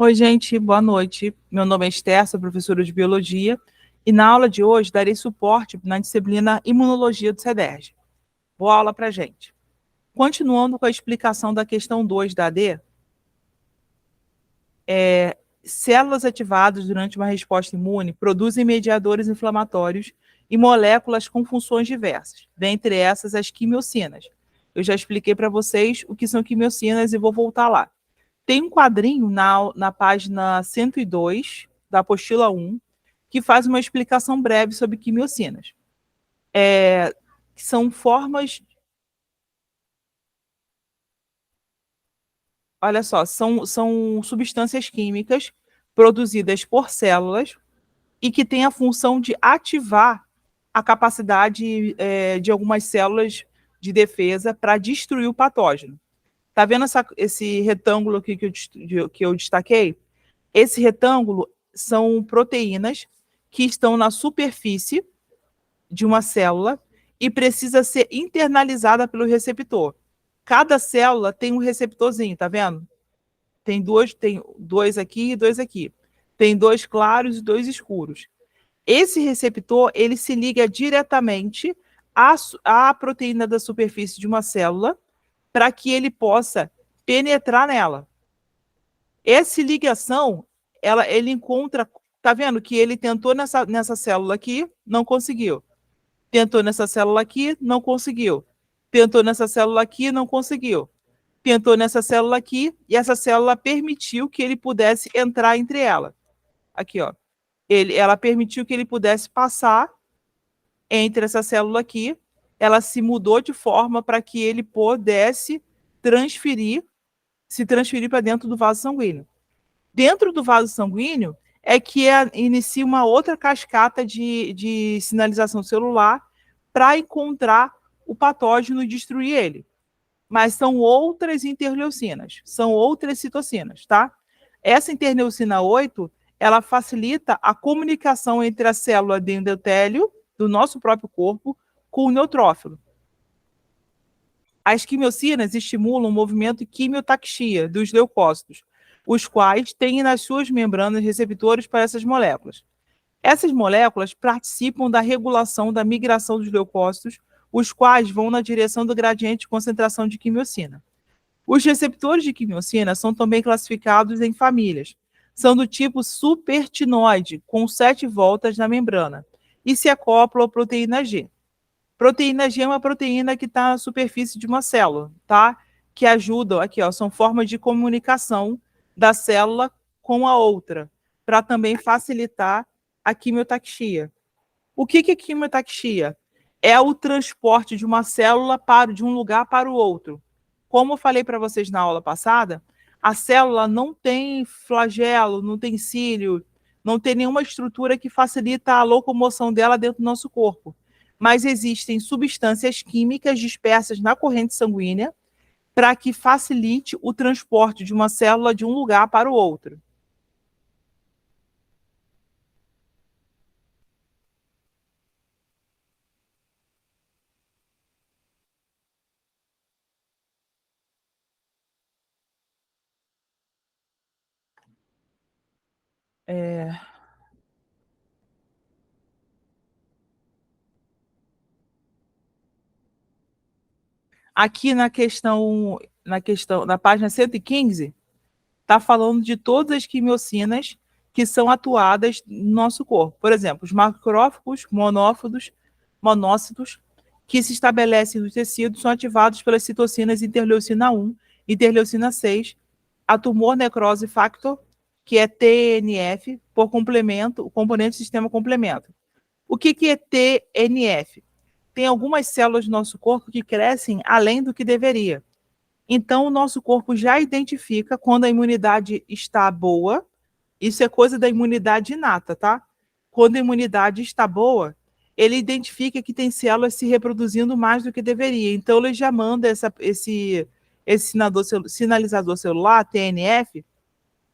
Oi, gente, boa noite. Meu nome é Esther, sou professora de Biologia e na aula de hoje darei suporte na disciplina Imunologia do CEDERJ. Boa aula para gente. Continuando com a explicação da questão 2 da AD, células ativadas durante uma resposta imune produzem mediadores inflamatórios e moléculas com funções diversas, dentre essas as quimiocinas. Eu já expliquei para vocês o que são quimiocinas e vou voltar lá. Tem um quadrinho na página 102 da apostila 1 que faz uma explicação breve sobre quimiocinas. Que são formas. Olha só, são substâncias químicas produzidas por células e que têm a função de ativar a capacidade de algumas células de defesa para destruir o patógeno. Tá vendo esse retângulo aqui que eu destaquei? Esse retângulo são proteínas que estão na superfície de uma célula e precisa ser internalizada pelo receptor. Cada célula tem um receptorzinho, tá vendo? Tem dois aqui e dois aqui. Tem dois claros e dois escuros. Esse receptor, ele se liga diretamente à proteína da superfície de uma célula para que ele possa penetrar nela. Essa ligação, ele encontra, tá vendo que ele tentou nessa célula aqui, não conseguiu. Tentou nessa célula aqui, não conseguiu. Tentou nessa célula aqui, não conseguiu. Tentou nessa célula aqui, e essa célula permitiu que ele pudesse entrar entre ela. Aqui, ó. Ela permitiu que ele pudesse passar entre essa célula aqui. Ela se mudou de forma para que ele pudesse se transferir para dentro do vaso sanguíneo. Dentro do vaso sanguíneo é que inicia uma outra cascata de sinalização celular para encontrar o patógeno e destruir ele. Mas são outras interleucinas, são outras citocinas, tá? Essa interleucina 8, ela facilita a comunicação entre a célula de endotélio do nosso próprio corpo com o neutrófilo. As quimiocinas estimulam o movimento quimiotaxia dos leucócitos, os quais têm nas suas membranas receptores para essas moléculas. Essas moléculas participam da regulação da migração dos leucócitos, os quais vão na direção do gradiente de concentração de quimiocina. Os receptores de quimiocina são também classificados em famílias. São do tipo supertinoide, com 7 voltas na membrana, e se acoplam à proteína G. Proteína G é uma proteína que está na superfície de uma célula, tá? Que ajudam, aqui, ó, são formas de comunicação da célula com a outra, para também facilitar a quimiotaxia. O que é quimiotaxia? É o transporte de uma célula de um lugar para o outro. Como eu falei para vocês na aula passada, a célula não tem flagelo, não tem cílio, não tem nenhuma estrutura que facilita a locomoção dela dentro do nosso corpo. Mas existem substâncias químicas dispersas na corrente sanguínea para que facilite o transporte de uma célula de um lugar para o outro. É... Aqui na página 115, está falando de todas as quimiocinas que são atuadas no nosso corpo. Por exemplo, os macrófagos, monócitos, que se estabelecem nos tecidos, são ativados pelas citocinas interleucina 1, interleucina 6, a tumor necrose factor, que é TNF, por complemento, o componente do sistema complemento. O que é TNF? Tem algumas células do nosso corpo que crescem além do que deveria. Então, o nosso corpo já identifica quando a imunidade está boa. Isso é coisa da imunidade inata, tá? Quando a imunidade está boa, ele identifica que tem células se reproduzindo mais do que deveria. Então, ele já manda esse sinalizador celular, TNF,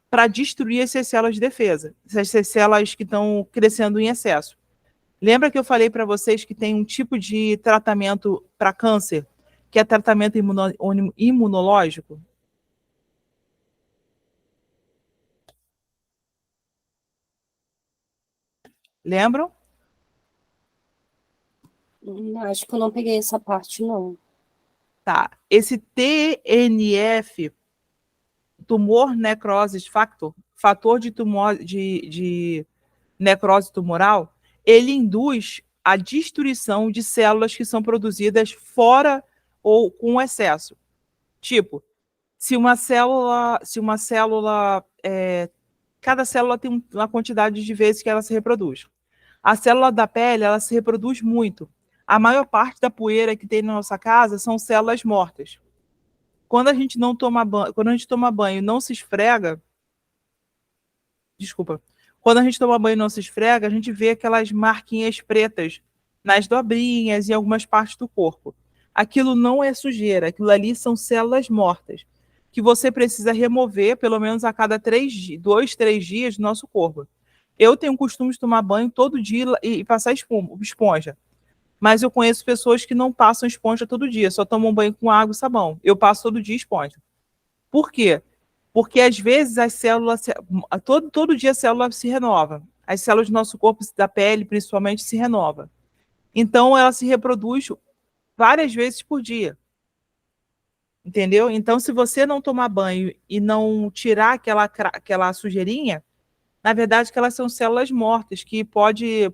para destruir essas células de defesa, essas células que estão crescendo em excesso. Lembra que eu falei para vocês que tem um tipo de tratamento para câncer, que é tratamento imunológico? Lembram? Acho que eu não peguei essa parte, não. Tá. Esse TNF, tumor necrosis factor, fator de tumor de necrose tumoral, ele induz a destruição de células que são produzidas fora ou com excesso. Tipo, cada célula tem uma quantidade de vezes que ela se reproduz. A célula da pele, ela se reproduz muito. A maior parte da poeira que tem na nossa casa são células mortas. Quando a gente não toma banho, quando a gente toma banho e não se esfrega, desculpa, quando a gente toma banho e não se esfrega, a gente vê aquelas marquinhas pretas nas dobrinhas e em algumas partes do corpo. Aquilo não é sujeira, aquilo ali são células mortas, que você precisa remover pelo menos a cada 2, 3 dias do nosso corpo. Eu tenho o costume de tomar banho todo dia e passar esponja. Mas eu conheço pessoas que não passam esponja todo dia, só tomam banho com água e sabão. Eu passo todo dia esponja. Por quê? Porque às vezes as células, todo dia a célula se renova. As células do nosso corpo, da pele principalmente, se renova. Então ela se reproduz várias vezes por dia. Entendeu? Então, se você não tomar banho e não tirar aquela sujeirinha, na verdade, que elas são células mortas, que pode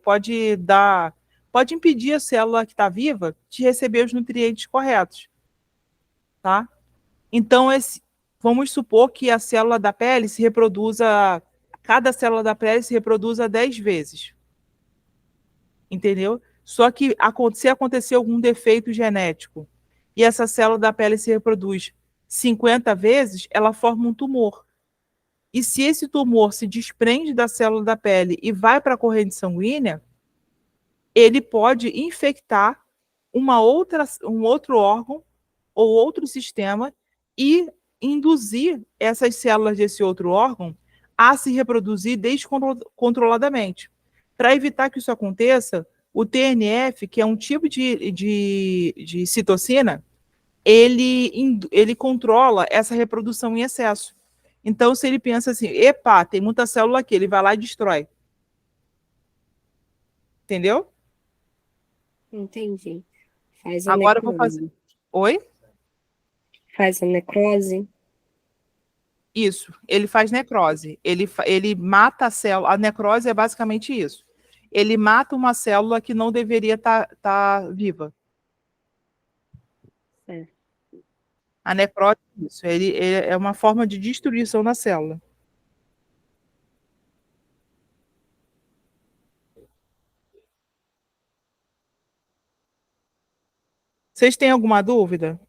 impedir a célula que está viva de receber os nutrientes corretos, tá? Então, vamos supor que a célula da pele se reproduza, cada célula da pele se reproduza 10 vezes, entendeu? Só que se acontecer algum defeito genético e essa célula da pele se reproduz 50 vezes, ela forma um tumor. E se esse tumor se desprende da célula da pele e vai para a corrente sanguínea, ele pode infectar um outro órgão ou outro sistema e induzir essas células desse outro órgão a se reproduzir descontroladamente. Para evitar que isso aconteça, o TNF, que é um tipo de citocina, ele controla essa reprodução em excesso. Então, se ele pensa assim, epa, tem muita célula aqui, ele vai lá e destrói. Entendeu? Entendi. Faz a Agora eu vou fazer. necrose. Oi? Faz a necrose. Isso, ele faz necrose. Ele mata a célula. A necrose é basicamente isso. Ele mata uma célula que não deveria tá viva. É. A necrose é isso. Ele é uma forma de destruição da célula. Vocês têm alguma dúvida?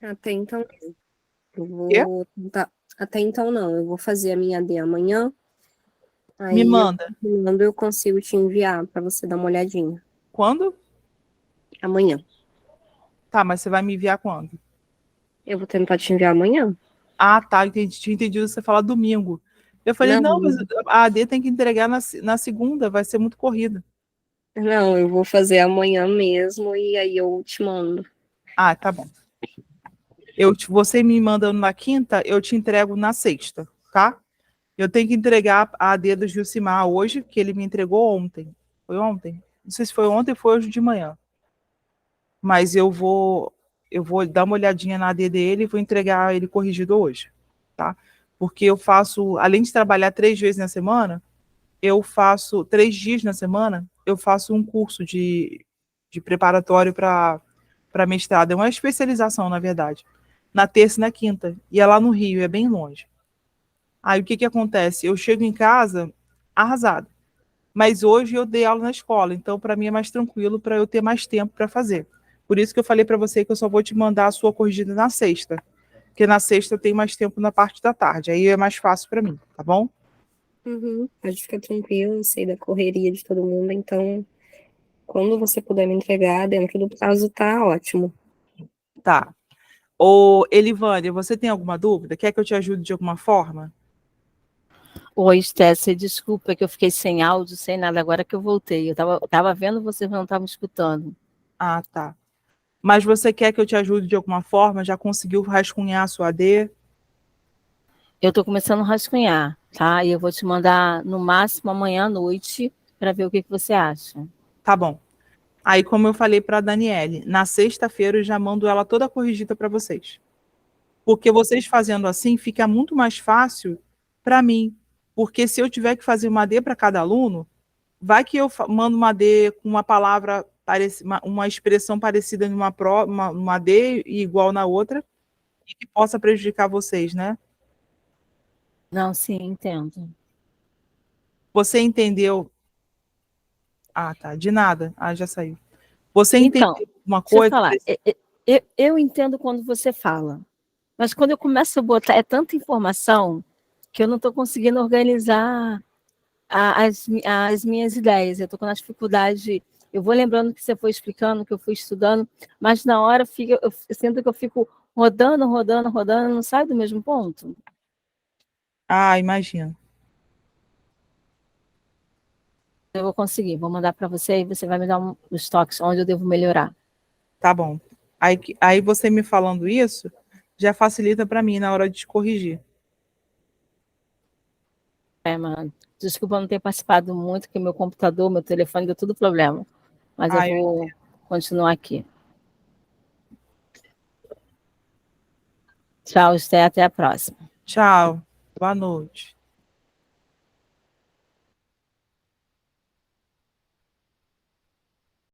Até então, eu Quê? vou tentar. Até então, não. Eu vou fazer a minha AD amanhã. Me Aí, manda. quando eu consigo te enviar para você dar uma olhadinha. Quando? Amanhã. Tá, mas você vai me enviar quando? Eu vou tentar te enviar amanhã. Ah, tá, tinha entendido você falar domingo. Eu falei, Não, não, mas a AD tem que entregar na segunda, vai ser muito corrida. não, eu vou fazer amanhã mesmo e aí eu te mando. Ah, tá bom. Você me mandando na quinta, eu te entrego na sexta, tá? Eu tenho que entregar a AD do Gilcimar hoje, que ele me entregou ontem. Foi ontem? Não sei se foi ontem ou foi hoje de manhã. Mas eu vou dar uma olhadinha na AD dele e vou entregar ele corrigido hoje, tá? Porque eu faço, além de trabalhar 3 vezes na semana, eu faço 3 dias na semana, eu faço um curso de preparatório para mestrado. É uma especialização, na verdade. Na terça e na quinta. E é lá no Rio, é bem longe. Aí o que que acontece? Eu chego em casa arrasada. Mas hoje eu dei aula na escola, então para mim é mais tranquilo para eu ter mais tempo para fazer. Por isso que eu falei para você que eu só vou te mandar a sua corrigida na sexta, porque na sexta eu tenho mais tempo na parte da tarde, aí é mais fácil para mim, tá bom? Uhum, pode ficar tranquilo, eu sei da correria de todo mundo, então quando você puder me entregar dentro do prazo, tá ótimo. Tá. Ô, Elivânia, você tem alguma dúvida? Quer que eu te ajude de alguma forma? Oi, Estécia, desculpa que eu fiquei sem áudio, sem nada, agora que eu voltei. Eu tava vendo, vocês não estavam escutando. Ah, tá. Mas você quer que eu te ajude de alguma forma? Já conseguiu rascunhar a sua AD? Eu estou começando a rascunhar, tá? E eu vou te mandar no máximo amanhã à noite para ver o que você acha. Tá bom. Aí, como eu falei para a Daniele, na sexta-feira eu já mando ela toda corrigida para vocês. Porque vocês fazendo assim fica muito mais fácil para mim. Porque se eu tiver que fazer uma AD para cada aluno, vai que eu mando uma AD com uma palavra, uma expressão parecida numa AD e igual na outra, e que possa prejudicar vocês, né? Não, sim, entendo. Você entendeu? Ah, tá. De nada. Ah, já saiu. Você Então, entendeu uma deixa eu coisa? falar. Eu entendo quando você fala, mas quando eu começo a botar, é tanta informação que eu não estou conseguindo organizar as minhas ideias. Eu estou com uma dificuldade. Eu vou lembrando que você foi explicando, que eu fui estudando, mas na hora eu sinto que eu fico rodando, não saio do mesmo ponto. Ah, imagino. Eu vou conseguir, vou mandar para você e você vai me dar os toques onde eu devo melhorar. Tá bom. Aí você me falando isso, já facilita para mim na hora de te corrigir. Mano. Desculpa não ter participado muito, porque meu computador, meu telefone, deu tudo problema. Mas eu Ah, vou continuar aqui. Tchau, Esté, até a próxima. tchau. Boa noite.